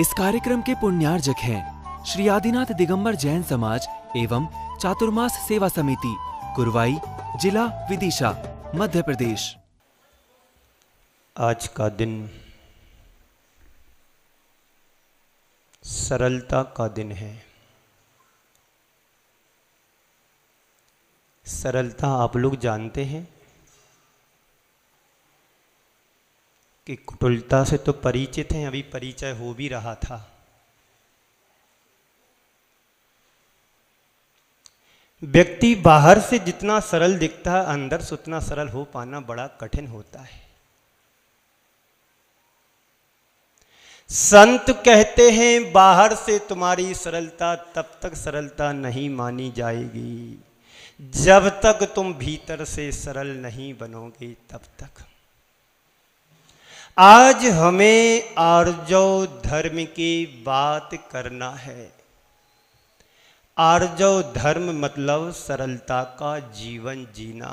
इस कार्यक्रम के पुण्यार्जक हैं श्री आदिनाथ दिगंबर जैन समाज एवं चातुर्मास सेवा समिति, कुरवाई, जिला विदिशा, मध्य प्रदेश। आज का दिन सरलता का दिन है। सरलता आप लोग जानते हैं कि कुटिलता से तो परिचित हैं, अभी परिचय हो भी रहा था। व्यक्ति बाहर से जितना सरल दिखता है, अंदर से उतना सरल हो पाना बड़ा कठिन होता है। संत कहते हैं बाहर से तुम्हारी सरलता तब तक सरलता नहीं मानी जाएगी जब तक तुम भीतर से सरल नहीं बनोगे तब तक। आज हमें आर्जव धर्म की बात करना है। आर्जव धर्म मतलब सरलता का जीवन जीना।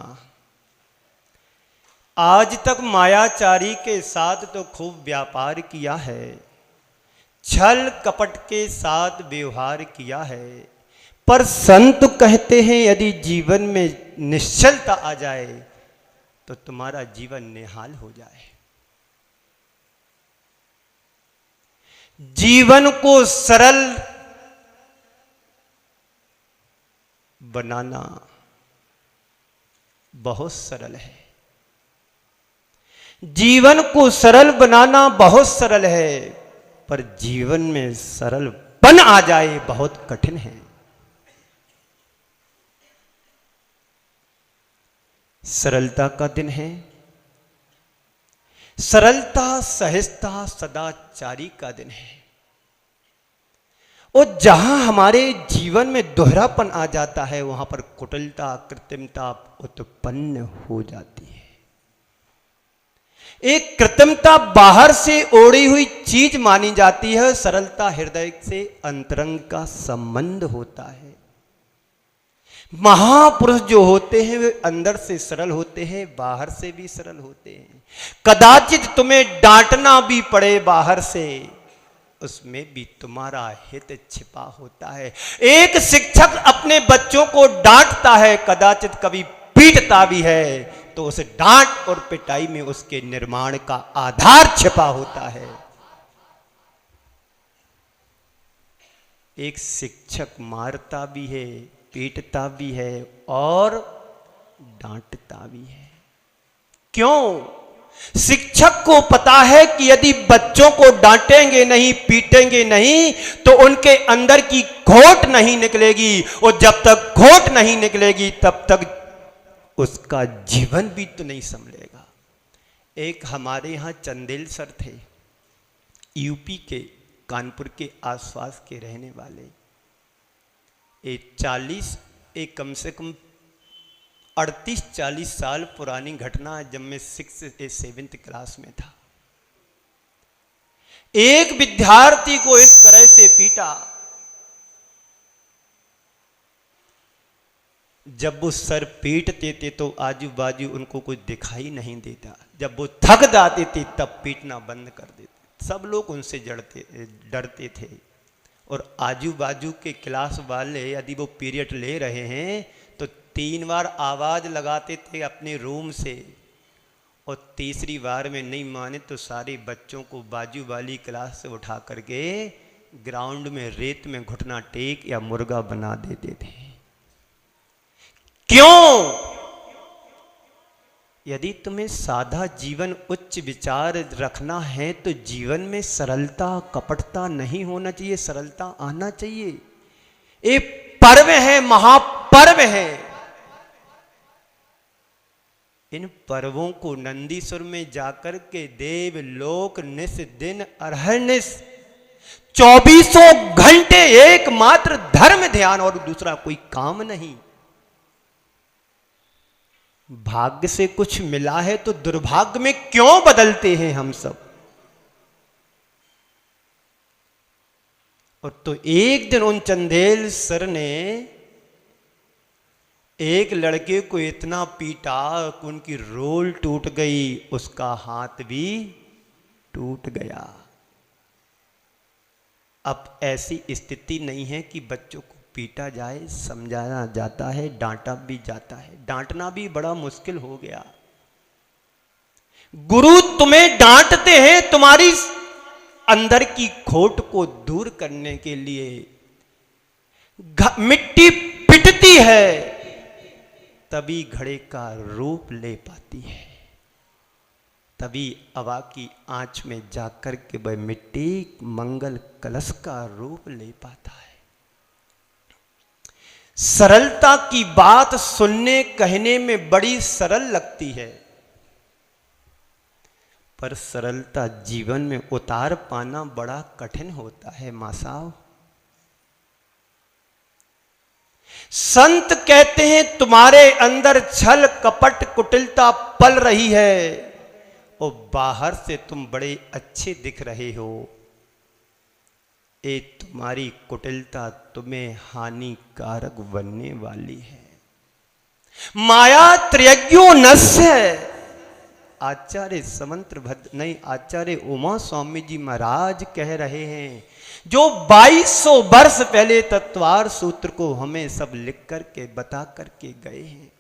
आज तक मायाचारी के साथ तो खूब व्यापार किया है, छल कपट के साथ व्यवहार किया है, पर संत कहते हैं यदि जीवन में निश्चलता आ जाए तो तुम्हारा जीवन निहाल हो जाए। जीवन को सरल बनाना बहुत सरल है। जीवन को सरल बनाना बहुत सरल है, पर जीवन में सरल बन आ जाए बहुत कठिन है। सरलता का दिन है। सरलता, सहजता, सदाचारी का दिन है। और जहां हमारे जीवन में दोहरापन आ जाता है वहां पर कुटिलता, कृत्रिमता उत्पन्न हो जाती है। एक कृत्रिमता बाहर से ओढ़ी हुई चीज मानी जाती है, सरलता हृदय से अंतरंग का संबंध होता है। महापुरुष जो होते हैं वे अंदर से सरल होते हैं, बाहर से भी सरल होते हैं। कदाचित तुम्हें डांटना भी पड़े बाहर से, उसमें भी तुम्हारा हित छिपा होता है। एक शिक्षक अपने बच्चों को डांटता है, कदाचित कभी पीटता भी है, तो उस डांट और पिटाई में उसके निर्माण का आधार छिपा होता है। एक शिक्षक मारता भी है, पीटता भी है और डांटता भी है। क्यों? शिक्षक को पता है कि यदि बच्चों को डांटेंगे नहीं, पीटेंगे नहीं, तो उनके अंदर की घोट नहीं निकलेगी, और जब तक घोट नहीं निकलेगी तब तक उसका जीवन भी तो नहीं संभलेगा। एक हमारे यहाँ चंदेल सर थे, यूपी के कानपुर के आसपास के रहने वाले। एक कम से कम 38-40 साल पुरानी घटना है, जब मैं 6th-7th क्लास में था। एक विद्यार्थी को इस तरह से पीटा, जब वो सर पीटते थे तो आजू बाजू उनको कुछ दिखाई नहीं देता। जब वो थक जाते थे तब पीटना बंद कर देते। सब लोग उनसे डरते थे, और आजू बाजू के क्लास वाले यदि वो पीरियड ले रहे हैं तो 3 बार आवाज लगाते थे अपने रूम से, और तीसरी बार में नहीं माने तो सारे बच्चों को बाजू वाली क्लास से उठा करके ग्राउंड में रेत में घुटना टेक या मुर्गा बना देते थे। क्यों? यदि तुम्हें सादा जीवन, उच्च विचार रखना है तो जीवन में सरलता, कपटता नहीं होना चाहिए, सरलता आना चाहिए। एक पर्व है, महापर्व है। इन पर्वों को नंदीश्वर में जाकर के देव लोक निस दिन अरहनिस 24 घंटे एकमात्र धर्म ध्यान और दूसरा कोई काम नहीं। भाग्य से कुछ मिला है तो दुर्भाग्य में क्यों बदलते हैं हम सब? और तो एक दिन उन चंदेल सर ने एक लड़के को इतना पीटा कि उनकी रोल टूट गई, उसका हाथ भी टूट गया। अब ऐसी स्थिति नहीं है कि बच्चों को पीटा जाए, समझाया जाता है, डांटा भी जाता है। डांटना भी बड़ा मुश्किल हो गया। गुरु तुम्हें डांटते हैं तुम्हारी अंदर की खोट को दूर करने के लिए। मिट्टी पिटती है तभी घड़े का रूप ले पाती है, तभी हवा की आंच में जाकर के वह मिट्टी मंगल कलश का रूप ले पाता है। सरलता की बात सुनने कहने में बड़ी सरल लगती है, पर सरलता जीवन में उतार पाना बड़ा कठिन होता है मां साहब। संत कहते हैं तुम्हारे अंदर छल कपट कुटिलता पल रही है और बाहर से तुम बड़े अच्छे दिख रहे हो। ये तुम्हारी कुटिलता तुम्हें हानिकारक बनने वाली है। माया त्रयज्ञो नस्य है। आचार्य समंत्र भद्र नहीं, आचार्य उमा स्वामी जी महाराज कह रहे हैं, जो 2200 वर्ष पहले तत्वार सूत्र को हमें सब लिख करके बता करके गए हैं।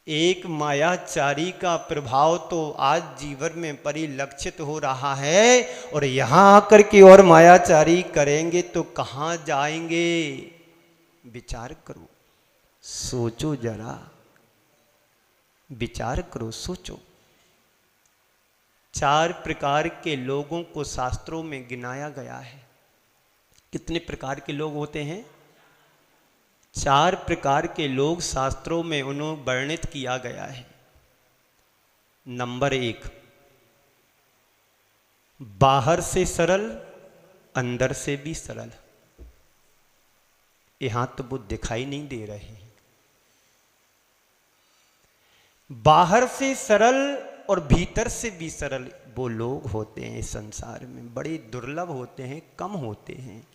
एक मायाचारी का प्रभाव तो आज जीवन में परिलक्षित हो रहा है, और यहां आकर के और मायाचारी करेंगे तो कहां जाएंगे? विचार करो, सोचो जरा, विचार करो, सोचो। 4 प्रकार के लोगों को शास्त्रों में गिनाया गया है। कितने प्रकार के लोग होते हैं? 4 प्रकार के लोग शास्त्रों में उन्हें वर्णित किया गया है। नंबर 1, बाहर से सरल, अंदर से भी सरल। यहां तो वो दिखाई नहीं दे रहे हैं। बाहर से सरल और भीतर से भी सरल वो लोग होते हैं इस संसार में, बड़े दुर्लभ होते हैं, कम होते हैं।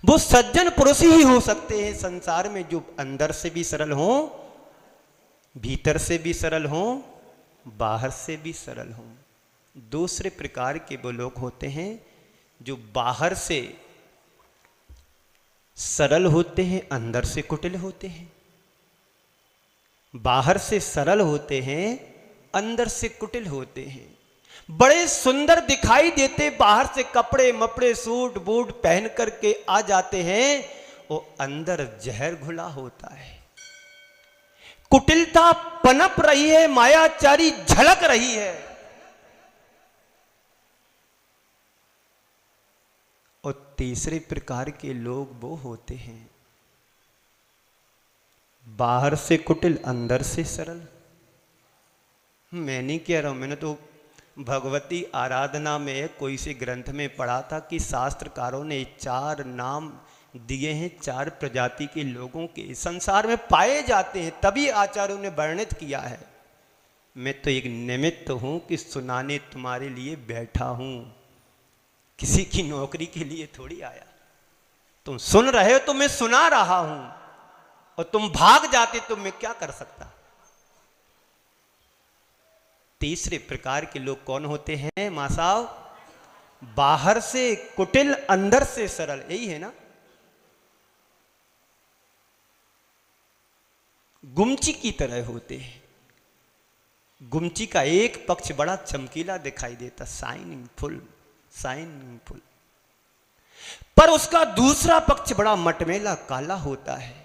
वो सज्जन पुरुष ही हो सकते हैं संसार में जो अंदर से भी सरल हो, भीतर से भी सरल हो, बाहर से भी सरल हो। दूसरे प्रकार के वो लोग होते हैं जो बाहर से सरल होते हैं, अंदर से कुटिल होते हैं। बाहर से सरल होते हैं, अंदर से कुटिल होते हैं। बड़े सुंदर दिखाई देते, बाहर से कपड़े मपड़े सूट बूट पहन करके आ जाते हैं, वो अंदर जहर घुला होता है। कुटिलता पनप रही है, मायाचारी झलक रही है। और तीसरे प्रकार के लोग वो होते हैं बाहर से कुटिल, अंदर से सरल। मैं नहीं कह रहा हूं, मैंने तो भगवती आराधना में कोई से ग्रंथ में पढ़ा था कि शास्त्रकारों ने 4 नाम दिए हैं 4 प्रजाति के लोगों के संसार में पाए जाते हैं, तभी आचार्यों ने वर्णित किया है। मैं तो एक निमित्त हूं कि सुनाने तुम्हारे लिए बैठा हूं, किसी की नौकरी के लिए थोड़ी आया। तुम सुन रहे हो तो मैं सुना रहा हूं, और तुम भाग जाते तो मैं क्या कर सकता। तीसरे प्रकार के लोग कौन होते हैं मां साहब? बाहर से कुटिल, अंदर से सरल, यही है ना। गुमची की तरह होते हैं। गुमची का एक पक्ष बड़ा चमकीला दिखाई देता, शाइनिंग फुल, पर उसका दूसरा पक्ष बड़ा मटमैला काला होता है।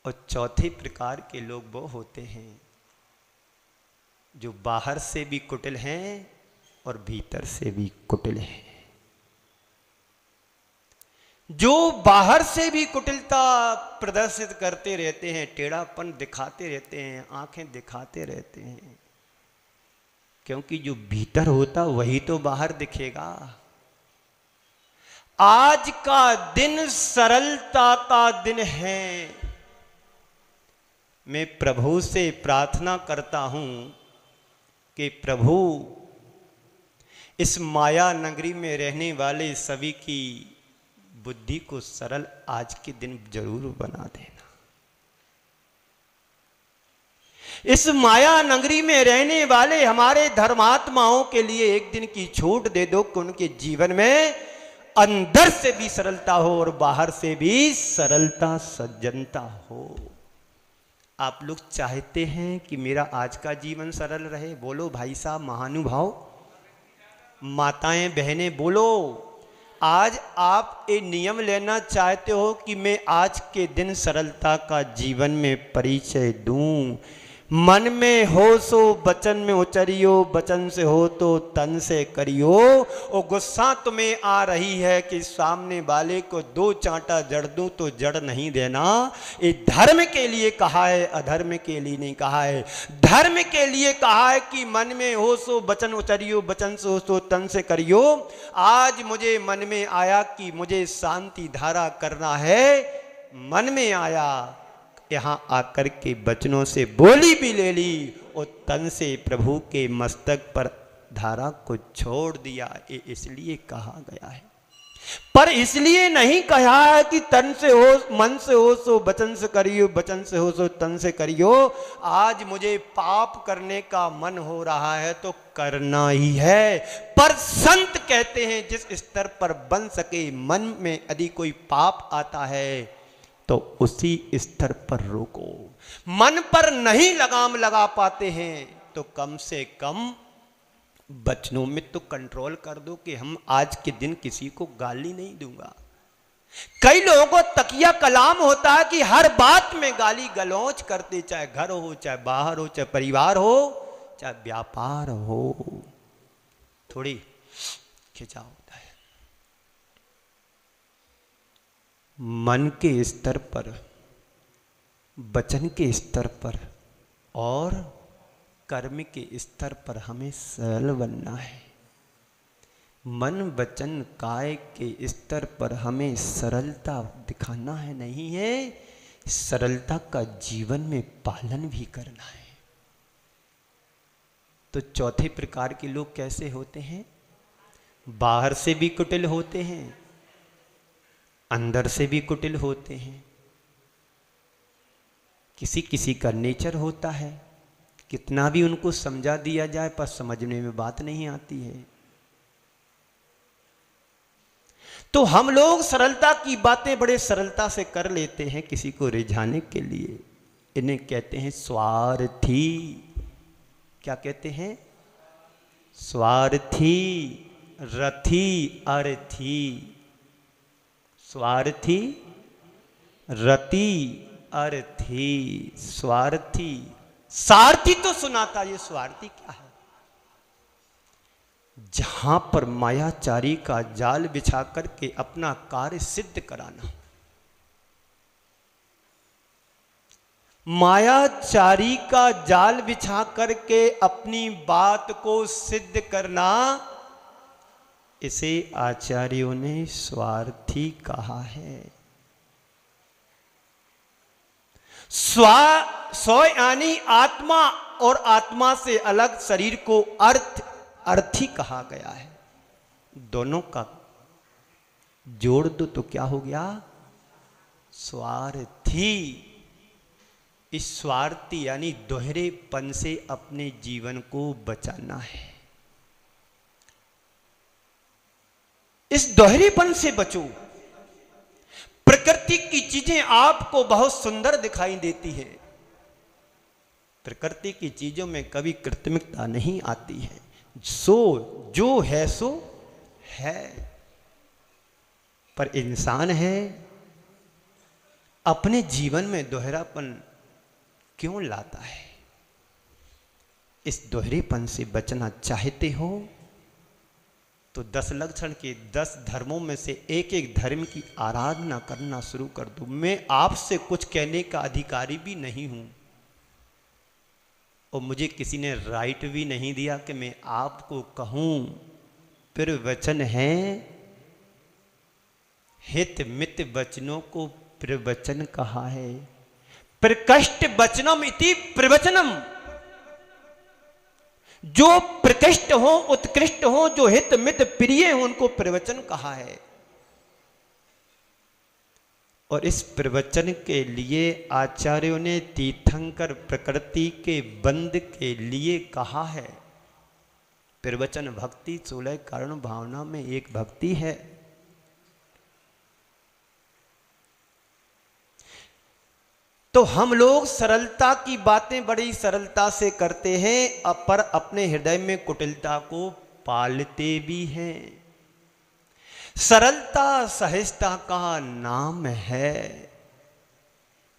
और चौथे प्रकार के लोग वो होते हैं जो बाहर से भी कुटिल हैं और भीतर से भी कुटिल हैं। जो बाहर से भी कुटिलता प्रदर्शित करते रहते हैं, टेढ़ापन दिखाते रहते हैं, आंखें दिखाते रहते हैं, क्योंकि जो भीतर होता वही तो बाहर दिखेगा। आज का दिन सरलता का दिन है। मैं प्रभु से प्रार्थना करता हूं कि प्रभु इस माया नगरी में रहने वाले सभी की बुद्धि को सरल आज के दिन जरूर बना देना। इस माया नगरी में रहने वाले हमारे धर्मात्माओं के लिए एक दिन की छूट दे दो कि उनके जीवन में अंदर से भी सरलता हो और बाहर से भी सरलता सज्जनता हो। आप लोग चाहते हैं कि मेरा आज का जीवन सरल रहे? बोलो भाई साहब महानुभाव, माताएं बहनें बोलो। आज आप ये नियम लेना चाहते हो कि मैं आज के दिन सरलता का जीवन में परिचय दूं। मन में हो सो बचन में उचरियो, बचन से हो तो तन से करियो। और गुस्सा तुम्हें आ रही है कि सामने वाले को 2 चांटा जड़ दूं तो जड़ नहीं देना। ये धर्म के लिए कहा है, अधर्म के लिए नहीं कहा है। धर्म के लिए कहा है कि मन में हो सो बचन उचरियो, बचन से हो सो तन से करियो। आज मुझे मन में आया कि मुझे शांति धारा करना है, मन में आया, यहां आकर के बचनों से बोली भी ले ली और तन से प्रभु के मस्तक पर धारा को छोड़ दिया। ये इसलिए कहा गया है, पर इसलिए नहीं कहा है कि तन से हो, मन से हो सो बचन से करियो, बचन से हो सो तन से करियो। आज मुझे पाप करने का मन हो रहा है तो करना ही है। पर संत कहते हैं जिस स्तर पर बन सके, मन में यदि कोई पाप आता है तो उसी स्तर पर रोको। मन पर नहीं लगाम लगा पाते हैं तो कम से कम बचनों में तो कंट्रोल कर दो कि हम आज के दिन किसी को गाली नहीं दूंगा। कई लोगों को तकिया कलाम होता है कि हर बात में गाली गलौज करते, चाहे घर हो, चाहे बाहर हो, चाहे परिवार हो, चाहे व्यापार हो। थोड़ी खिंचाव होता है। मन के स्तर पर, वचन के स्तर पर और कर्म के स्तर पर हमें सरल बनना है। मन वचन काय के स्तर पर हमें सरलता दिखाना है, नहीं है सरलता का जीवन में पालन भी करना है। तो चौथे प्रकार के लोग कैसे होते हैं? बाहर से भी कुटिल होते हैं, अंदर से भी कुटिल होते हैं। किसी किसी का नेचर होता है, कितना भी उनको समझा दिया जाए पर समझने में बात नहीं आती है। तो हम लोग सरलता की बातें बड़े सरलता से कर लेते हैं किसी को रिझाने के लिए। इन्हें कहते हैं स्वार्थी। क्या कहते हैं? स्वार्थी, रथी, अर्थी। स्वार्थी, रति, अर्थी। स्वार्थी, सारथी तो सुना था, ये स्वार्थी क्या है? जहां पर मायाचारी का जाल बिछा करके अपना कार्य सिद्ध कराना। मायाचारी का जाल बिछा करके अपनी बात को सिद्ध करना, इसे आचार्यों ने स्वार्थी कहा है। स्व यानी आत्मा और आत्मा से अलग शरीर को अर्थी कहा गया है। दोनों का जोड़ दो तो क्या हो गया? स्वार्थी। इस स्वार्थी यानी दोहरेपन से अपने जीवन को बचाना है। इस दोहरेपन से बचो। प्रकृति की चीजें आपको बहुत सुंदर दिखाई देती है। प्रकृति की चीजों में कभी कृत्रिमता नहीं आती है। सो जो है सो है। पर इंसान है, अपने जीवन में दोहरापन क्यों लाता है? इस दोहरेपन से बचना चाहते हो तो 10 लक्षण के 10 धर्मों में से एक एक धर्म की आराधना करना शुरू कर दो। मैं आपसे कुछ कहने का अधिकारी भी नहीं हूं और मुझे किसी ने राइट भी नहीं दिया कि मैं आपको कहूं। फिर वचन है, हित मित वचनों को प्रवचन कहा है। प्रकृष्ट वचनम इति प्रवचनम। जो प्रकृष्ट हो, उत्कृष्ट हो, जो हित मित प्रिय हो, उनको प्रवचन कहा है। और इस प्रवचन के लिए आचार्यों ने तीर्थंकर प्रकृति के बंद के लिए कहा है। प्रवचन भक्ति 16 कारण भावना में एक भक्ति है। तो हम लोग सरलता की बातें बड़ी सरलता से करते हैं, पर अपने हृदय में कुटिलता को पालते भी हैं। सरलता सहजता का नाम है।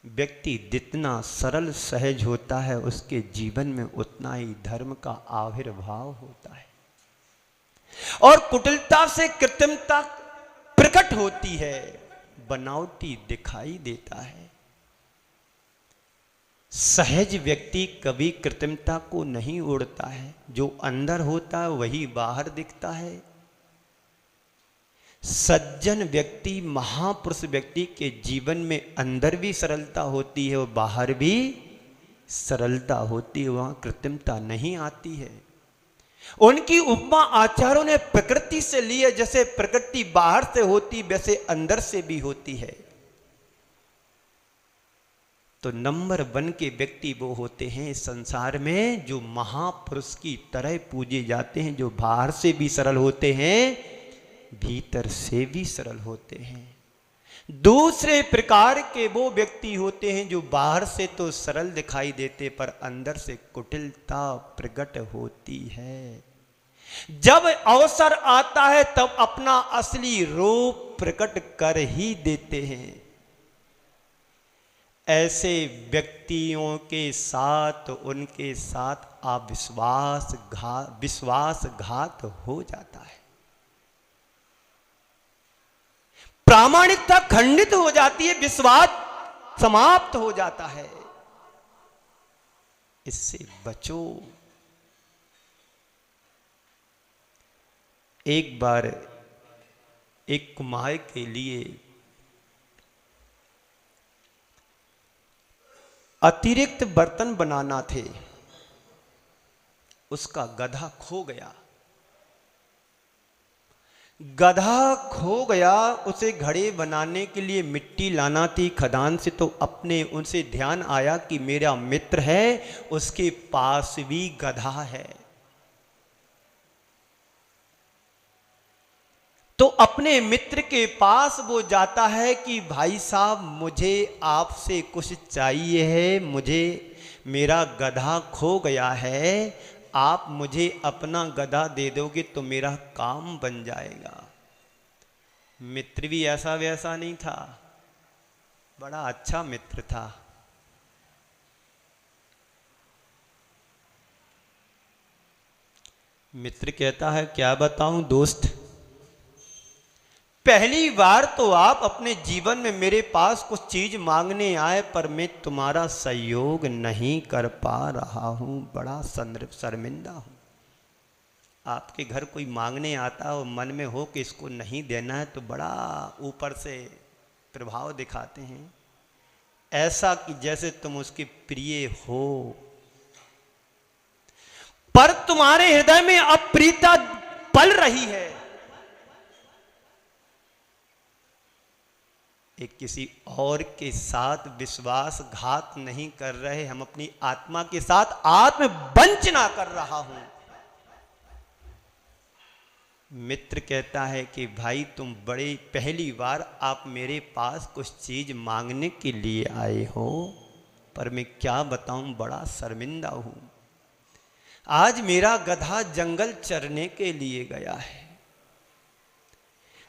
व्यक्ति जितना सरल सहज होता है उसके जीवन में उतना ही धर्म का आविर्भाव होता है। और कुटिलता से कृत्रिमता प्रकट होती है, बनावटी दिखाई देता है। सहज व्यक्ति कभी कृत्रिमता को नहीं ओढ़ता है। जो अंदर होता है वही बाहर दिखता है। सज्जन व्यक्ति, महापुरुष व्यक्ति के जीवन में अंदर भी सरलता होती है और बाहर भी सरलता होती है, वहां कृत्रिमता नहीं आती है। उनकी उपमा आचार्यों ने प्रकृति से ली है। जैसे प्रकृति बाहर से होती वैसे अंदर से भी होती है। तो नंबर 1 के व्यक्ति वो होते हैं इस संसार में जो महापुरुष की तरह पूजे जाते हैं, जो बाहर से भी सरल होते हैं, भीतर से भी सरल होते हैं। दूसरे प्रकार के वो व्यक्ति होते हैं जो बाहर से तो सरल दिखाई देते पर अंदर से कुटिलता प्रकट होती है। जब अवसर आता है तब अपना असली रूप प्रकट कर ही देते हैं। ऐसे व्यक्तियों के साथ उनके साथ विश्वासघात हो जाता है। प्रामाणिकता खंडित हो जाती है, विश्वास समाप्त हो जाता है। इससे बचो। एक बार एक कुम्हार के लिए अतिरिक्त बर्तन बनाना थे। उसका गधा खो गया। उसे घड़े बनाने के लिए मिट्टी लाना थी खदान से। तो अपने उनसे ध्यान आया कि मेरा मित्र है, उसके पास भी गधा है। तो अपने मित्र के पास वो जाता है कि भाई साहब मुझे आपसे कुछ चाहिए है, मेरा गधा खो गया है, आप मुझे अपना गधा दे दोगे तो मेरा काम बन जाएगा। मित्र भी ऐसा वैसा नहीं था, बड़ा अच्छा मित्र था। मित्र कहता है क्या बताऊं दोस्त, पहली बार तो आप अपने जीवन में मेरे पास कुछ चीज मांगने आए पर मैं तुम्हारा सहयोग नहीं कर पा रहा हूं, बड़ा शर्मिंदा हूं। आपके घर कोई मांगने आता है और मन में हो कि इसको नहीं देना है तो बड़ा ऊपर से प्रभाव दिखाते हैं, ऐसा कि जैसे तुम उसके प्रिय हो, पर तुम्हारे हृदय में अप्रियता पल रही है। एक किसी और के साथ विश्वासघात नहीं कर रहे, हम अपनी आत्मा के साथ आत्मवंचना कर रहा हूं। मित्र कहता है कि भाई तुम बड़े पहली बार आप मेरे पास कुछ चीज मांगने के लिए आए हो, पर मैं क्या बताऊं बड़ा शर्मिंदा हूं। आज मेरा गधा जंगल चरने के लिए गया है।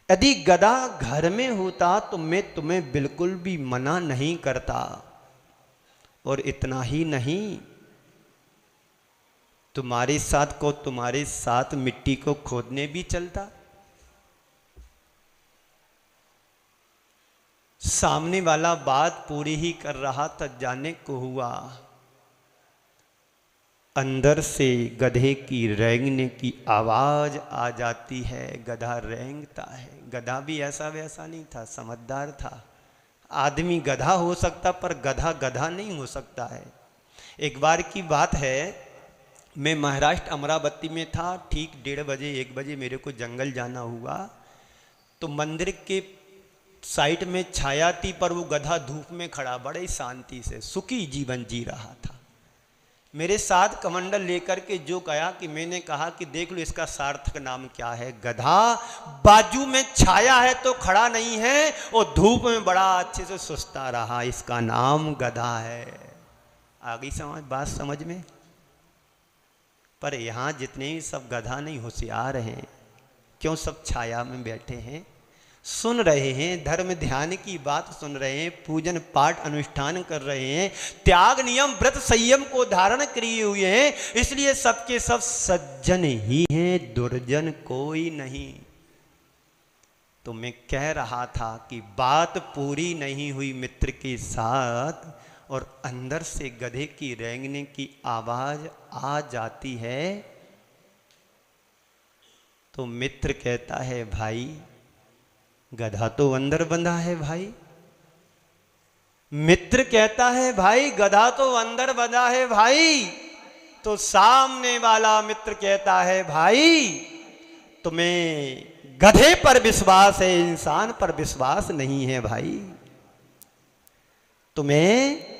यदि गधा घर में होता तो मैं तुम्हें बिल्कुल भी मना नहीं करता, और इतना ही नहीं तुम्हारे साथ मिट्टी को खोदने भी चलता। सामने वाला बात पूरी ही कर रहा था, जाने को हुआ अंदर से गधे की रेंगने की आवाज आ जाती है। गधा रेंगता है। गधा भी ऐसा वैसा नहीं था, समझदार था। आदमी गधा हो सकता पर गधा नहीं हो सकता है। एक बार की बात है, मैं महाराष्ट्र अमरावती में था। ठीक 1:30 बजे 1 बजे मेरे को जंगल जाना हुआ। तो मंदिर के साइड में छाया थी, पर वो गधा धूप में खड़ा बड़े शांति से सुखी जीवन जी रहा था। मेरे साथ कमंडल लेकर के जो गया कि मैंने कहा कि देख लो इसका सार्थक नाम क्या है। गधा बाजू में छाया है तो खड़ा नहीं है, और धूप में बड़ा अच्छे से सुस्ता रहा, इसका नाम गधा है। आगे बात समझ में? पर यहाँ जितने भी सब गधा नहीं होशियार हैं, क्यों सब छाया में बैठे हैं, सुन रहे हैं, धर्म ध्यान की बात सुन रहे हैं, पूजन पाठ अनुष्ठान कर रहे हैं, त्याग नियम व्रत संयम को धारण किए हुए हैं, इसलिए सबके सब सज्जन ही हैं, दुर्जन कोई नहीं। तो मैं कह रहा था कि बात पूरी नहीं हुई मित्र के साथ, और अंदर से गधे की रेंगने की आवाज आ जाती है। तो मित्र कहता है भाई गधा तो अंदर बंधा है भाई। मित्र कहता है भाई गधा तो अंदर बंधा है भाई। तो सामने वाला मित्र कहता है भाई तुम्हें गधे पर विश्वास है, इंसान पर विश्वास नहीं है भाई। तुम्हें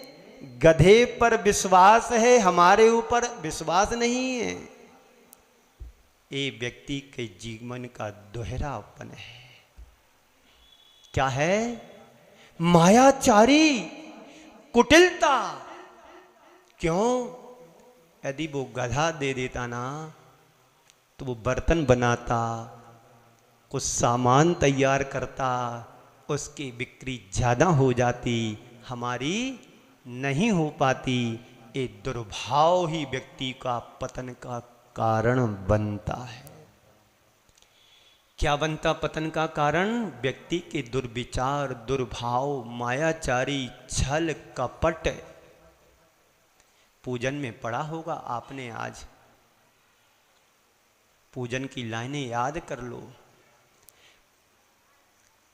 गधे पर विश्वास है, हमारे ऊपर विश्वास नहीं है। ये व्यक्ति के जीवन का दोहरापन है। क्या है? मायाचारी, कुटिलता। क्यों? यदि वो गधा दे देता ना तो वो बर्तन बनाता, कुछ सामान तैयार करता, उसकी बिक्री ज्यादा हो जाती, हमारी नहीं हो पाती। ये दुर्भाव ही व्यक्ति का पतन का कारण बनता है। क्या बनता पतन का कारण? व्यक्ति के दुर्विचार, दुर्भाव, मायाचारी, छल कपट। पूजन में पढ़ा होगा आपने, आज पूजन की लाइनें याद कर लो।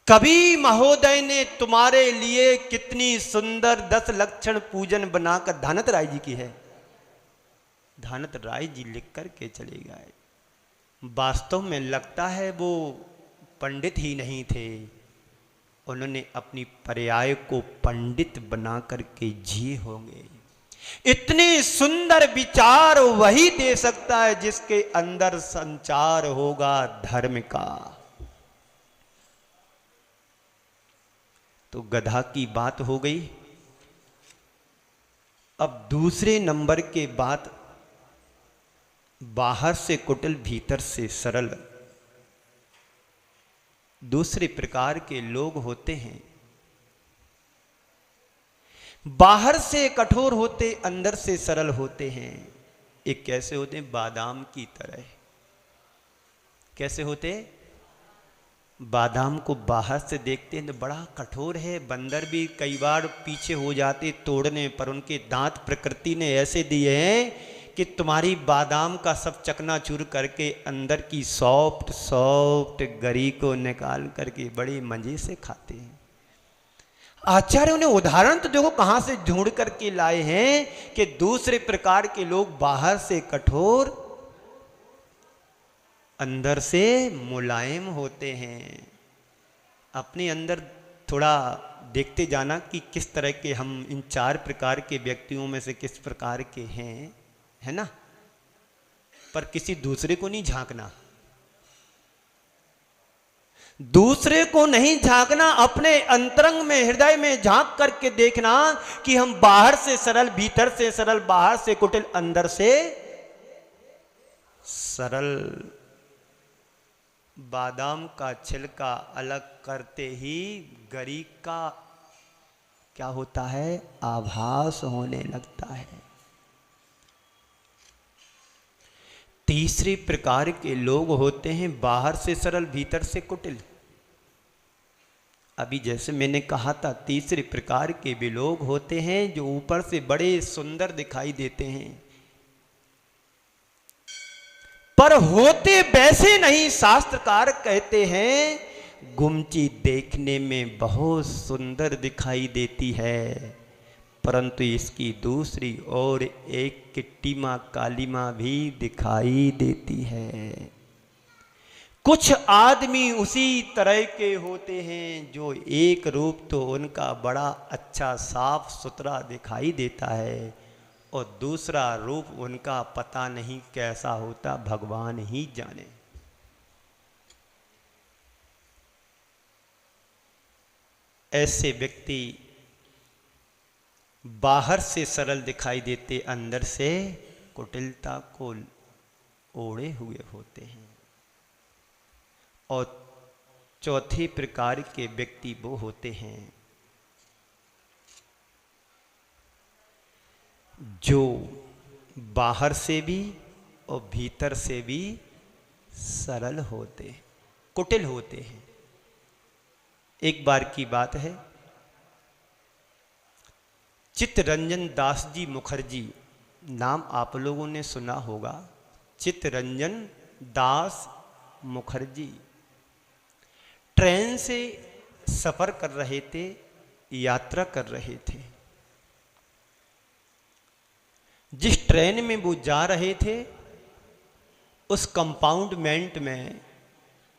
कवि महोदय ने तुम्हारे लिए कितनी सुंदर 10 लक्षण पूजन बनाकर धानत राय जी की है। धानत राय जी लिख करके चले गए। वास्तव में लगता है वो पंडित ही नहीं थे, उन्होंने अपनी पर्याय को पंडित बना करके जिए होंगे। इतने सुंदर विचार वही दे सकता है जिसके अंदर संचार होगा धर्म का। तो गधा की बात हो गई। अब दूसरे नंबर के बात, बाहर से कुटिल भीतर से सरल। दूसरे प्रकार के लोग होते हैं, बाहर से कठोर होते, अंदर से सरल होते हैं। एक कैसे होते हैं? बादाम की तरह। कैसे होते? बादाम को बाहर से देखते हैं तो बड़ा कठोर है, बंदर भी कई बार पीछे हो जाते तोड़ने पर। उनके दांत प्रकृति ने ऐसे दिए हैं कि तुम्हारी बादाम का सब चकनाचूर करके अंदर की सॉफ्ट सॉफ्ट गरी को निकाल करके बड़े मजे से खाते हैं। आचार्यों ने उदाहरण तो देखो कहां से ढूंढ करके लाए हैं कि दूसरे प्रकार के लोग बाहर से कठोर, अंदर से मुलायम होते हैं। अपने अंदर थोड़ा देखते जाना कि किस तरह के हम इन 4 प्रकार के व्यक्तियों में से किस प्रकार के हैं, है ना। पर किसी दूसरे को नहीं झांकना, दूसरे को नहीं झांकना, अपने अंतरंग में हृदय में झांक करके देखना कि हम बाहर से सरल, भीतर से सरल, बाहर से कुटिल, अंदर से सरल। बादाम का छिलका अलग करते ही गरी का क्या होता है? आभास होने लगता है। तीसरे प्रकार के लोग होते हैं बाहर से सरल, भीतर से कुटिल। अभी जैसे मैंने कहा था, तीसरे प्रकार के भी लोग होते हैं जो ऊपर से बड़े सुंदर दिखाई देते हैं, पर होते वैसे नहीं। शास्त्रकार कहते हैं गुमची देखने में बहुत सुंदर दिखाई देती है, परंतु इसकी दूसरी ओर एक किट्टी माँ, काली माँ भी दिखाई देती है। कुछ आदमी उसी तरह के होते हैं जो एक रूप तो उनका बड़ा अच्छा साफ सुथरा दिखाई देता है और दूसरा रूप उनका पता नहीं कैसा होता, भगवान ही जाने। ऐसे व्यक्ति बाहर से सरल दिखाई देते, अंदर से कुटिलता को ओढ़े हुए होते हैं। और चौथे प्रकार के व्यक्ति वो होते हैं जो बाहर से भी और भीतर से भी सरल होते, कुटिल होते हैं। एक बार की बात है, चित्तरंजन दास जी मुखर्जी, नाम आप लोगों ने सुना होगा, चित्तरंजन दास मुखर्जी ट्रेन से सफर कर रहे थे, यात्रा कर रहे थे। जिस ट्रेन में वो जा रहे थे उस कंपाउंडमेंट में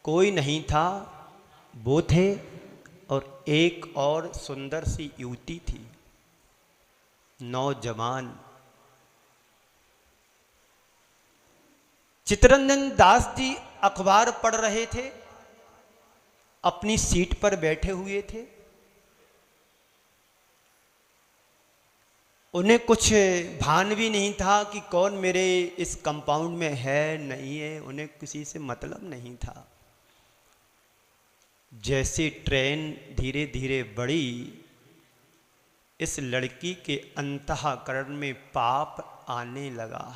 कोई नहीं था, वो थे और एक और सुंदर सी युवती थी, नौजवान। चित्तरंजन दास जी अखबार पढ़ रहे थे, अपनी सीट पर बैठे हुए थे। उन्हें कुछ भान भी नहीं था कि कौन मेरे इस कंपाउंड में है नहीं है, उन्हें किसी से मतलब नहीं था। जैसे ट्रेन धीरे धीरे बढ़ी, इस लड़की के अंतःकरण में पाप आने लगा।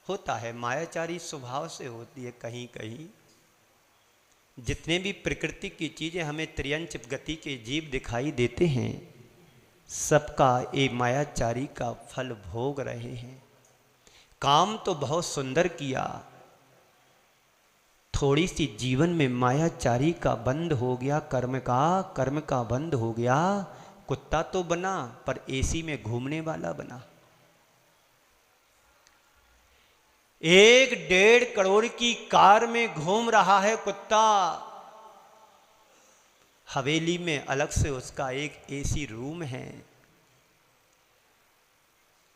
होता है, मायाचारी स्वभाव से होती है कहीं कहीं। जितने भी प्रकृति की चीजें हमें त्रियंच गति के जीव दिखाई देते हैं, सबका ये मायाचारी का फल भोग रहे हैं। काम तो बहुत सुंदर किया, थोड़ी सी जीवन में मायाचारी का बंद हो गया, कर्म का बंद हो गया। कुत्ता तो बना पर एसी में घूमने वाला बना। 1-1.5 करोड़ की कार में घूम रहा है कुत्ता, हवेली में अलग से उसका एक एसी रूम है।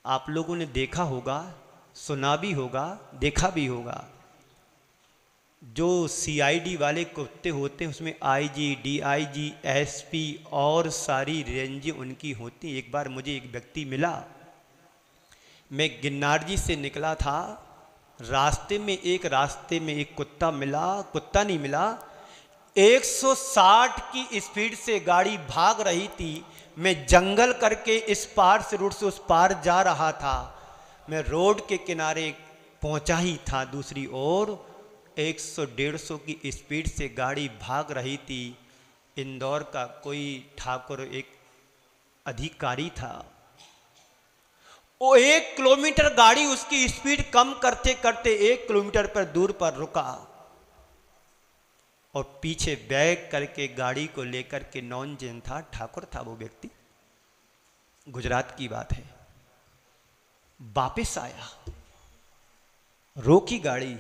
आप लोगों ने देखा होगा, सुना भी होगा, देखा भी होगा, जो सीआईडी वाले कुत्ते होते हैं उसमें आईजी, डीआईजी, एसपी और सारी रेंज उनकी होती। एक बार मुझे एक व्यक्ति मिला, मैं गिन्नार जी से निकला था, रास्ते में एक कुत्ता मिला, कुत्ता नहीं मिला, 160 की स्पीड से गाड़ी भाग रही थी। मैं जंगल करके इस पार से रोड से उस पार जा रहा था, मैं रोड के किनारे पहुंचा ही था, दूसरी ओर 100-150 की स्पीड से गाड़ी भाग रही थी। इंदौर का कोई ठाकुर एक अधिकारी था, वो 1 किलोमीटर गाड़ी उसकी स्पीड कम करते करते 1 किलोमीटर पर दूर पर रुका और पीछे बैक करके गाड़ी को लेकर के नॉन जैन था, ठाकुर था वो व्यक्ति, गुजरात की बात है। वापिस आया, रोकी गाड़ी,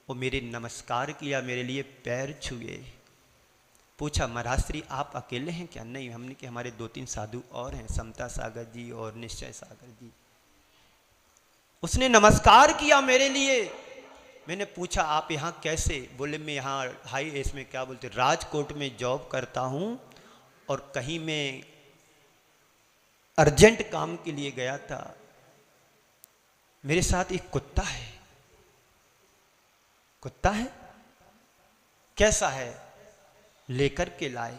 वो मेरे नमस्कार किया, मेरे लिए पैर छुए, पूछा महाराज श्री आप अकेले हैं क्या? नहीं, हमने कि हमारे 2-3 साधु और हैं, समता सागर जी और निश्चय सागर जी। उसने नमस्कार किया मेरे लिए। मैंने पूछा आप यहाँ कैसे? बोले मैं यहाँ हाई इसमें क्या बोलते राजकोट में जॉब करता हूँ और कहीं मैं अर्जेंट काम के लिए गया था, मेरे साथ एक कुत्ता है। कुत्ता है? कैसा है? लेकर के लाए।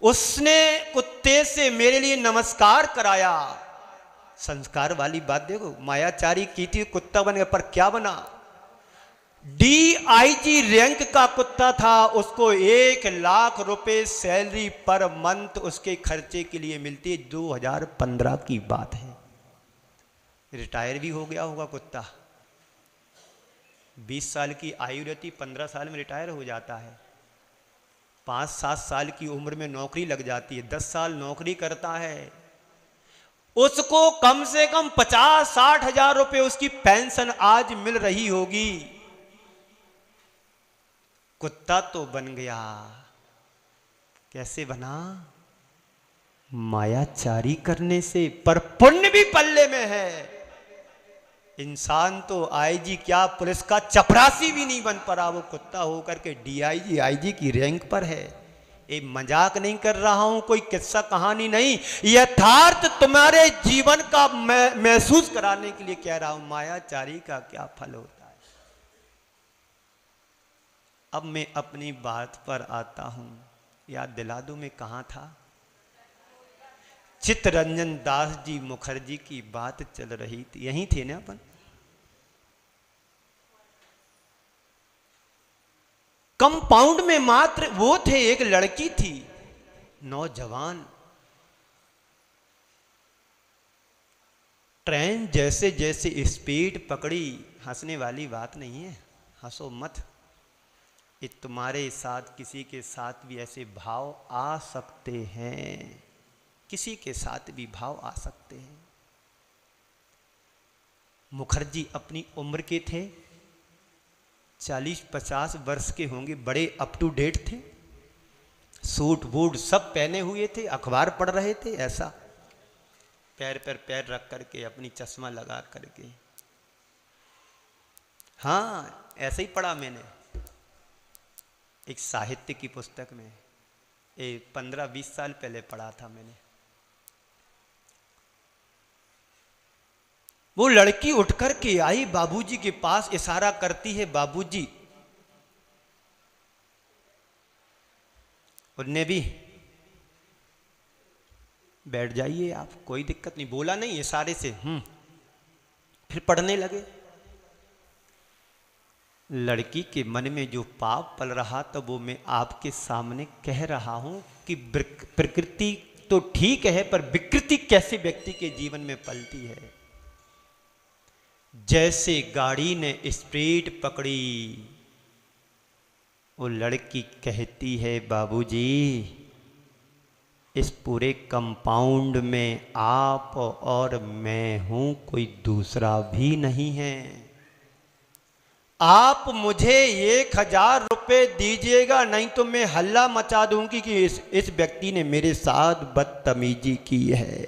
उसने कुत्ते से मेरे लिए नमस्कार कराया। संस्कार वाली बात देखो, मायाचारी की थी, कुत्ता बन गया, पर क्या बना? डीआईजी रैंक का कुत्ता था, उसको 1 लाख रुपए सैलरी पर मंथ उसके खर्चे के लिए मिलती है। 2015 की बात है, रिटायर भी हो गया होगा कुत्ता। 20 साल की आयु रहती, 15 साल में रिटायर हो जाता है। 5-7 साल की उम्र में नौकरी लग जाती है, 10 साल नौकरी करता है। उसको कम से कम 50-60 हजार रुपए उसकी पेंशन आज मिल रही होगी। कुत्ता तो बन गया, कैसे बना? मायाचारी करने से, पर पुण्य भी पल्ले में है। इंसान तो आईजी क्या पुलिस का चपरासी भी नहीं बन पा, वो कुत्ता होकर के डीआईजी आईजी की रैंक पर है। ये मजाक नहीं कर रहा हूं, कोई किस्सा कहानी नहीं, यथार्थ तुम्हारे जीवन का महसूस कराने के लिए कह रहा हूं। मायाचारी का क्या फल होता है। अब मैं अपनी बात पर आता हूं, याद दिला दूं मैं कहां था। चित्तरंजन दास जी मुखर्जी की बात चल रही थी, यहीं थे ना अपन। कंपाउंड में मात्र वो थे, एक लड़की थी, नौजवान। ट्रेन जैसे जैसे स्पीड पकड़ी, हंसने वाली बात नहीं है, हंसो मत। ये तुम्हारे साथ किसी के साथ भी ऐसे भाव आ सकते हैं, किसी के साथ भी भाव आ सकते हैं। मुखर्जी अपनी उम्र के थे, 40-50 वर्ष के होंगे, बड़े अप टू डेट थे, सूट बूट सब पहने हुए थे, अखबार पढ़ रहे थे, ऐसा पैर पर पैर रख करके, अपनी चश्मा लगा करके। हाँ, ऐसे ही पढ़ा मैंने एक साहित्य की पुस्तक में, 15-20 साल पहले पढ़ा था मैंने। वो लड़की उठकर के आई, बाबूजी के पास इशारा करती है, बाबूजी। उनने भी बैठ जाइए आप, कोई दिक्कत नहीं, बोला नहीं, इशारे से फिर पढ़ने लगे। लड़की के मन में जो पाप पल रहा था वो मैं आपके सामने कह रहा हूं कि प्रकृति तो ठीक है, पर विकृति कैसे व्यक्ति के जीवन में पलती है। जैसे गाड़ी ने स्पीड पकड़ी, वो लड़की कहती है, बाबूजी इस पूरे कंपाउंड में आप और मैं हूं, कोई दूसरा भी नहीं है। आप मुझे 1000 रुपए दीजिएगा, नहीं तो मैं हल्ला मचा दूंगी कि इस व्यक्ति ने मेरे साथ बदतमीजी की है।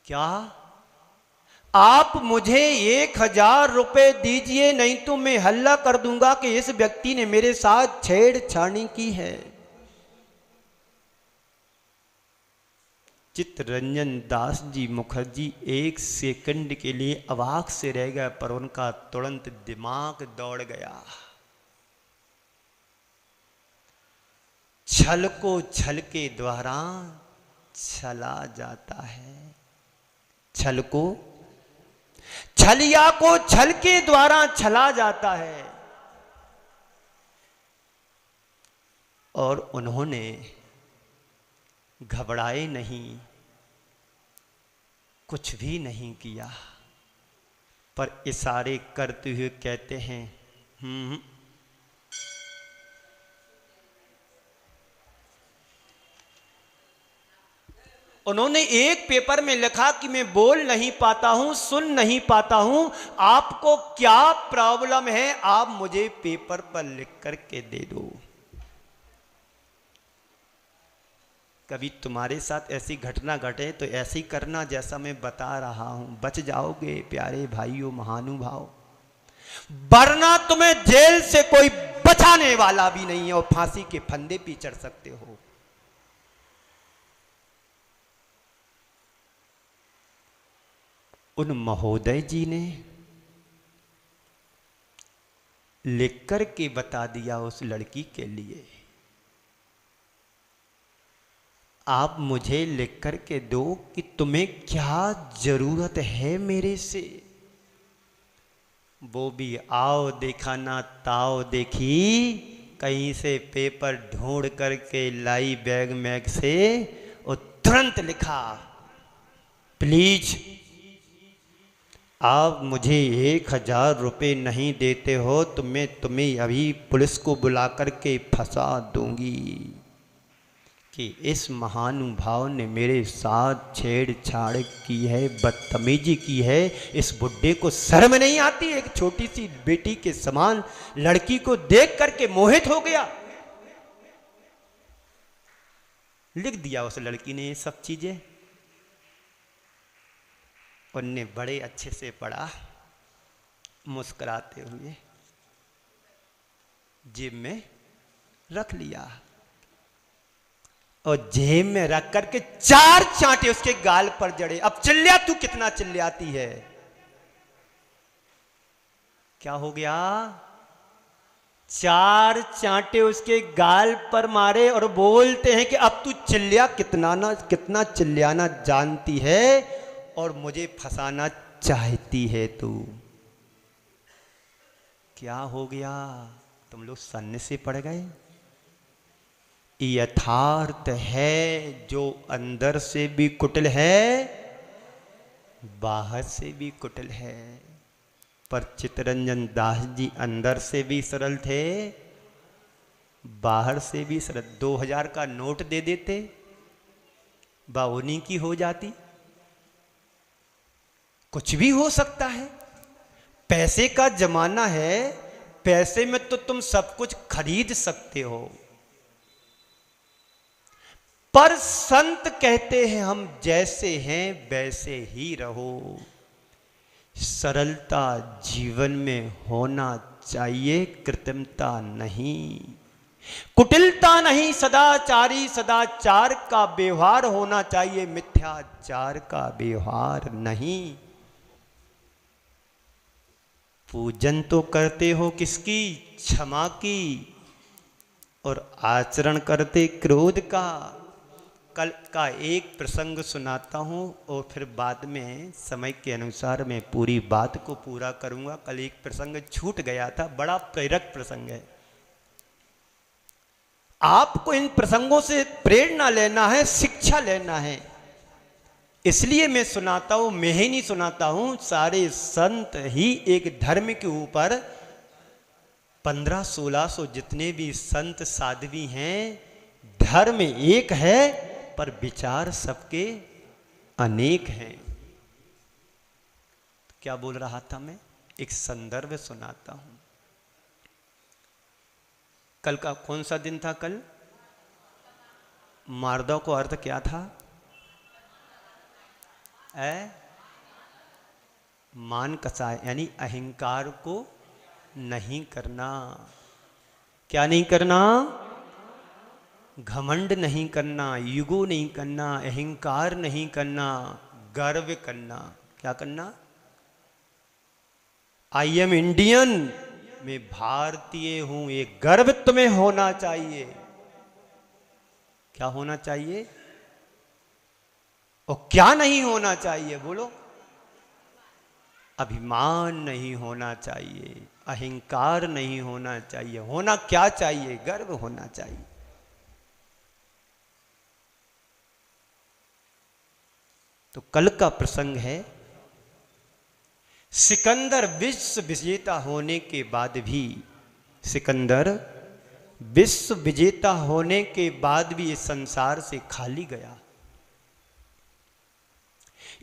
क्या? आप मुझे 1000 रुपए दीजिए, नहीं तो मैं हल्ला कर दूंगा कि इस व्यक्ति ने मेरे साथ छेड़छाड़ी की है। चित्तरंजन दास जी मुखर्जी 1 सेकंड के लिए अवाक से रह गए, पर उनका तुरंत दिमाग दौड़ गया। छल को छल के द्वारा छला जाता है, छल को, छलिया को छल के द्वारा छला जाता है। और उन्होंने घबराए नहीं, कुछ भी नहीं किया, पर इशारे करते हुए कहते हैं उन्होंने एक पेपर में लिखा कि मैं बोल नहीं पाता हूं, सुन नहीं पाता हूं, आपको क्या प्रॉब्लम है, आप मुझे पेपर पर लिख करके दे दो। कभी तुम्हारे साथ ऐसी घटना घटे तो ऐसे ही करना जैसा मैं बता रहा हूं, बच जाओगे प्यारे भाइयों महानुभाव, वरना तुम्हें जेल से कोई बचाने वाला भी नहीं है और फांसी के फंदे पे चढ़ सकते हो। उन महोदय जी ने लिख कर के बता दिया उस लड़की के लिए, आप मुझे लिख कर के दो कि तुम्हें क्या जरूरत है मेरे से। वो भी आओ देखा ना ताओ देखी, कहीं से पेपर ढूंढ करके लाई बैग मैग से और तुरंत लिखा, प्लीज आप मुझे 1000 रुपये नहीं देते हो तो मैं तुम्हें अभी पुलिस को बुला करके फंसा दूंगी। कि इस महानुभाव ने मेरे साथ छेड़छाड़ की है, बदतमीजी की है, इस बुड्ढे को शर्म नहीं आती? एक छोटी सी बेटी के समान लड़की को देख करके मोहित हो गया। लिख दिया उस लड़की ने ये सब चीजें। उनने बड़े अच्छे से पढ़ा, मुस्कुराते हुए जेब में रख लिया और जेब में रख करके 4 चांटे उसके गाल पर जड़े। अब चिल्ला, तू कितना चिल्लाती है? क्या हो गया? 4 चांटे उसके गाल पर मारे और बोलते हैं कि अब तू कितना चिल्लाना जानती है और मुझे फंसाना चाहती है तू। क्या हो गया? तुम लोग सन्न से पड़ गए। यथार्थ है जो अंदर से भी कुटिल है, बाहर से भी कुटिल है। पर चित्तरंजन दास जी अंदर से भी सरल थे, बाहर से भी सरल। 2000 का नोट दे देते, बाउनी की हो जाती। कुछ भी हो सकता है, पैसे का जमाना है, पैसे में तो तुम सब कुछ खरीद सकते हो। पर संत कहते हैं हम जैसे हैं वैसे ही रहो। सरलता जीवन में होना चाहिए, कृत्रिमता नहीं, कुटिलता नहीं। सदाचारी सदाचार का व्यवहार होना चाहिए, मिथ्याचार का व्यवहार नहीं। पूजन तो करते हो किसकी? क्षमा की, और आचरण करते क्रोध का। कल का एक प्रसंग सुनाता हूँ और फिर बाद में समय के अनुसार मैं पूरी बात को पूरा करूँगा। कल एक प्रसंग छूट गया था, बड़ा प्रेरक प्रसंग है। आपको इन प्रसंगों से प्रेरणा लेना है, शिक्षा लेना है, इसलिए मैं सुनाता हूँ। मैं ही नहीं सुनाता हूँ, सारे संत ही एक धर्म के ऊपर 1500-1600 जितने भी संत साध्वी हैं, धर्म एक है पर विचार सबके अनेक हैं। क्या बोल रहा था मैं? एक संदर्भ सुनाता हूं। कल का कौन सा दिन था? कल मार्दव को अर्थ क्या था? मान कसाय, यानी अहंकार को नहीं करना। क्या नहीं करना? घमंड नहीं करना, ईगो नहीं करना, अहंकार नहीं करना, गर्व करना। क्या करना? आई एम इंडियन, मैं भारतीय हूं, ये गर्व तुम्हें होना चाहिए। क्या होना चाहिए और क्या नहीं होना चाहिए? बोलो। अभिमान नहीं होना चाहिए, अहंकार नहीं होना चाहिए। होना क्या चाहिए? गर्व होना चाहिए। तो कल का प्रसंग है, सिकंदर विश्व विजेता होने के बाद भी, सिकंदर विश्व विजेता होने के बाद भी इस संसार से खाली गया।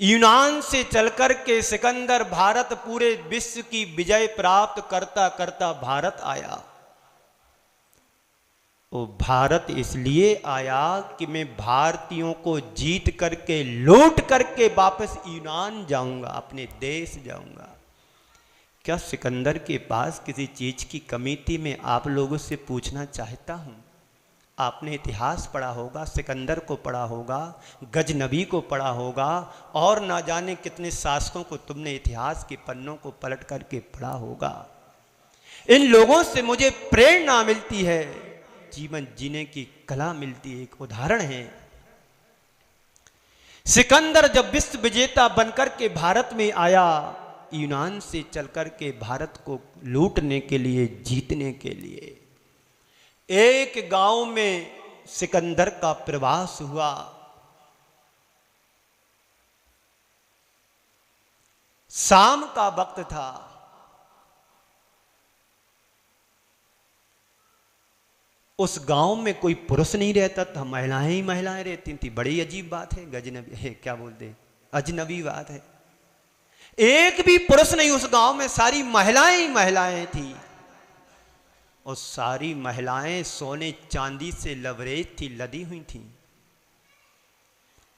यूनान से चलकर के सिकंदर भारत, पूरे विश्व की विजय प्राप्त करता करता भारत आया। वो भारत इसलिए आया कि मैं भारतीयों को जीत करके, लूट करके वापस यूनान जाऊंगा, अपने देश जाऊंगा। क्या सिकंदर के पास किसी चीज की कमी थी? मैं आप लोगों से पूछना चाहता हूं। आपने इतिहास पढ़ा होगा, सिकंदर को पढ़ा होगा, गजनबी को पढ़ा होगा, और ना जाने कितने शासकों को तुमने इतिहास के पन्नों को पलट करके पढ़ा होगा। इन लोगों से मुझे प्रेरणा मिलती है, जीवन जीने की कला मिलती है। एक उदाहरण है, सिकंदर जब विश्व विजेता बनकर के भारत में आया, यूनान से चलकर के भारत को लूटने के लिए, जीतने के लिए, एक गांव में सिकंदर का प्रवास हुआ। शाम का वक्त था। उस गांव में कोई पुरुष नहीं रहता था, महिलाएं ही महिलाएं रहती थी। बड़ी अजीब बात है, गजनबी है, क्या बोलते हैं, अजनबी बात है। एक भी पुरुष नहीं उस गांव में, सारी महिलाएं ही महिलाएं थी। और सारी महिलाएं सोने चांदी से लबरेज थी, लदी हुई थी।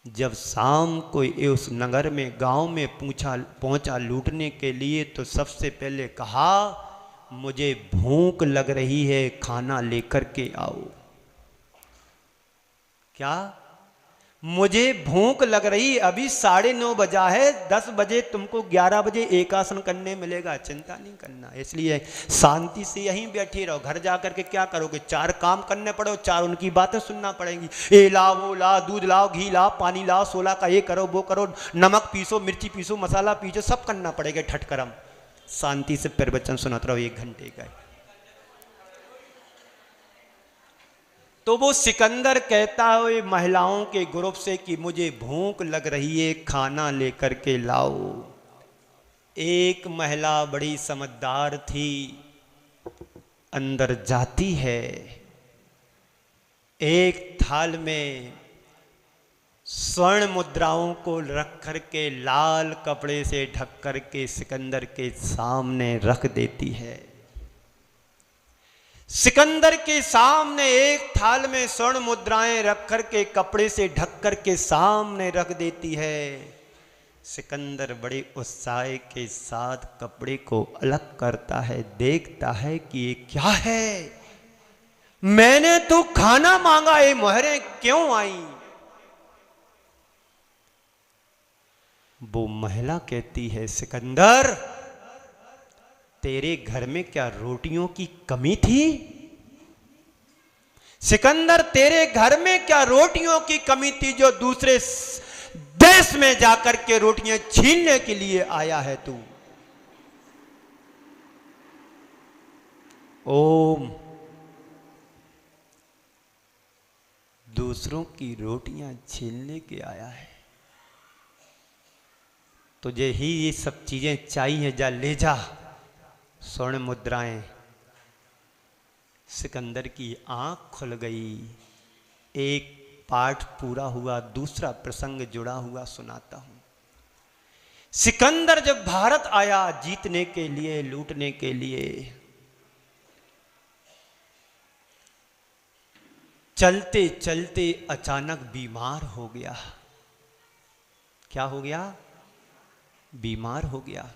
जब शाम को ये उस नगर में गांव में पहुंचा लूटने के लिए, तो सबसे पहले कहा मुझे भूख लग रही है, खाना लेकर के आओ। क्या? मुझे भूख लग रही, अभी 9:30 बजा है, 10 बजे तुमको 11 बजे एक आसन करने मिलेगा, चिंता नहीं करना। इसलिए शांति से यहीं बैठे रहो। घर जाकर के क्या करोगे? 4 काम करने पड़ो, 4 उनकी बातें सुनना पड़ेंगी। ए लाओ, वो लाओ, दूध लाओ, घी लाओ, पानी लाओ, 16 का ये करो, वो करो, नमक पीसो, मिर्ची पीसो, मसाला पीसो, सब करना पड़ेगा ठटकरम। शांति से प्रवचन सुनाते रहो 1 घंटे का। तो वो सिकंदर कहता है महिलाओं के ग्रुप से कि मुझे भूख लग रही है, खाना लेकर के लाओ। एक महिला बड़ी समझदार थी, अंदर जाती है, एक थाल में स्वर्ण मुद्राओं को रख करके लाल कपड़े से ढक करके सिकंदर के सामने रख देती है। सिकंदर के सामने एक थाल में स्वर्ण मुद्राएं रख करके कपड़े से ढक करके सामने रख देती है। सिकंदर बड़े उत्साह के साथ कपड़े को अलग करता है, देखता है कि ये क्या है, मैंने तो खाना मांगा, ये मोहरें क्यों आई? वो महिला कहती है सिकंदर, तेरे घर में क्या रोटियों की कमी थी? सिकंदर, तेरे घर में क्या रोटियों की कमी थी जो दूसरे देश में जाकर के रोटियां छीनने के लिए आया है तू? ओम, दूसरों की रोटियां छीनने के आया है? तुझे ही ये सब चीजें चाहिए, जा ले जा स्वर्ण मुद्राएं। सिकंदर की आंख खुल गई। एक पाठ पूरा हुआ, दूसरा प्रसंग जुड़ा हुआ सुनाता हूं। सिकंदर जब भारत आया जीतने के लिए, लूटने के लिए, चलते चलते अचानक बीमार हो गया। क्या हो गया? बीमार हो गया।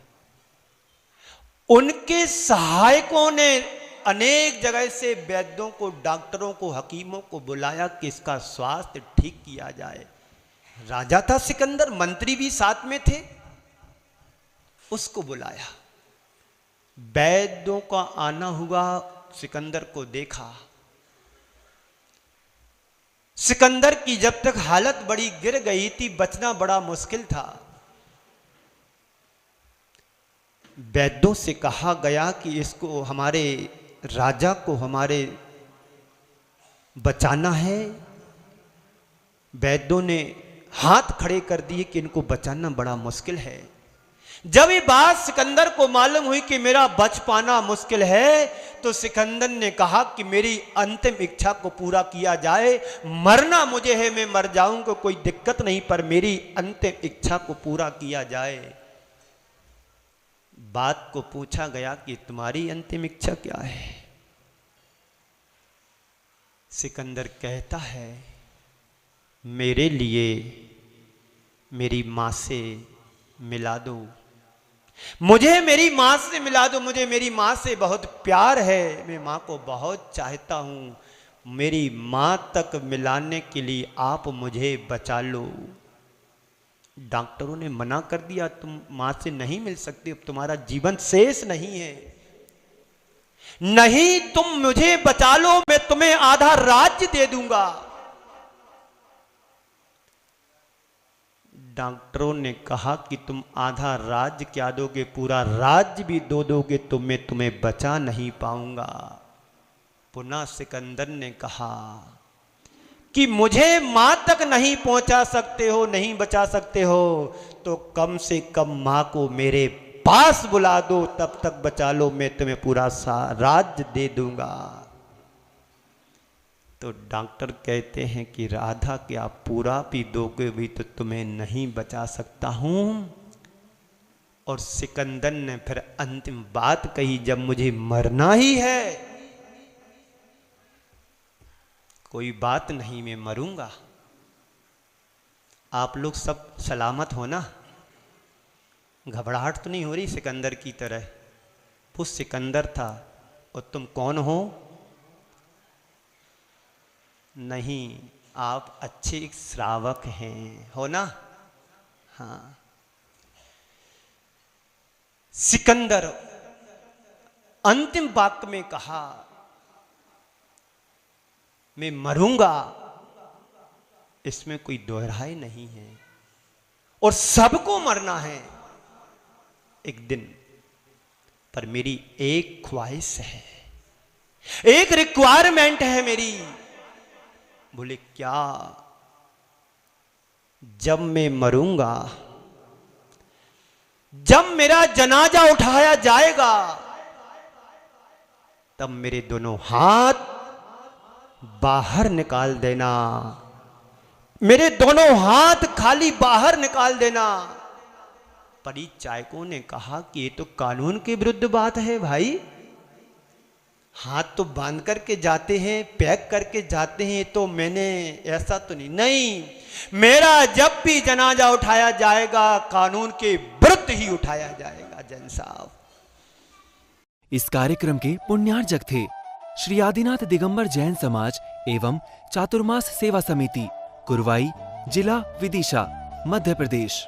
उनके सहायकों ने अनेक जगह से वैद्यों को, डॉक्टरों को, हकीमों को बुलाया कि इसका स्वास्थ्य ठीक किया जाए। राजा था सिकंदर, मंत्री भी साथ में थे, उसको बुलाया। वैद्यों का आना हुआ, सिकंदर को देखा। सिकंदर की जब तक हालत बड़ी गिर गई थी, बचना बड़ा मुश्किल था। वैद्यों से कहा गया कि इसको, हमारे राजा को हमारे बचाना है। वैद्यों ने हाथ खड़े कर दिए कि इनको बचाना बड़ा मुश्किल है। जब ये बात सिकंदर को मालूम हुई कि मेरा बच पाना मुश्किल है, तो सिकंदर ने कहा कि मेरी अंतिम इच्छा को पूरा किया जाए। मरना मुझे है, मैं मर जाऊंगा, कोई दिक्कत नहीं, पर मेरी अंतिम इच्छा को पूरा किया जाए। बात को पूछा गया कि तुम्हारी अंतिम इच्छा क्या है? सिकंदर कहता है, मेरे लिए मेरी मां से मिला दो, मुझे मेरी मां से मिला दो, मुझे मेरी मां से बहुत प्यार है, मैं मां को बहुत चाहता हूं। मेरी मां तक मिलाने के लिए आप मुझे बचा लो। डॉक्टरों ने मना कर दिया, तुम मां से नहीं मिल सकते, अब तुम्हारा जीवन शेष नहीं है। नहीं, तुम मुझे बचा लो, मैं तुम्हें आधा राज्य दे दूंगा। डॉक्टरों ने कहा कि तुम आधा राज्य क्या दोगे, पूरा राज्य भी दो दोगे तो मैं तुम्हें बचा नहीं पाऊंगा। पुनः सिकंदर ने कहा कि मुझे मां तक नहीं पहुंचा सकते हो, नहीं बचा सकते हो, तो कम से कम मां को मेरे पास बुला दो, तब तक बचा लो, मैं तुम्हें पूरा सा राज्य दे दूंगा। तो डॉक्टर कहते हैं कि राधा क्या आप पूरा पी दोगे भी तो तुम्हें नहीं बचा सकता हूं। और सिकंदर ने फिर अंतिम बात कही, जब मुझे मरना ही है, कोई बात नहीं, मैं मरूंगा। आप लोग सब सलामत हो ना? घबराहट तो नहीं हो रही सिकंदर की तरह? वो सिकंदर था और तुम कौन हो? नहीं, आप अच्छे एक श्रावक हैं, हो ना? हाँ। सिकंदर अंतिम वाक्य में कहा, मैं मरूंगा, इसमें कोई दोहराई नहीं है और सबको मरना है एक दिन। पर मेरी एक ख्वाहिश है, एक रिक्वायरमेंट है मेरी। बोले क्या? जब मैं मरूंगा, जब मेरा जनाजा उठाया जाएगा, तब मेरे दोनों हाथ बाहर निकाल देना, मेरे दोनों हाथ खाली बाहर निकाल देना। परिचायकों ने कहा कि ये तो कानून के विरुद्ध बात है भाई, हाथ तो बांध करके जाते हैं, पैक करके जाते हैं, तो मैंने ऐसा तो नहीं, मेरा जब भी जनाजा उठाया जाएगा कानून के विरुद्ध ही उठाया जाएगा। जन साहब, इस कार्यक्रम के पुण्यार्जक थे श्री आदिनाथ दिगंबर जैन समाज एवं चातुर्मास सेवा समिति, कुरवाई, जिला विदिशा, मध्य प्रदेश।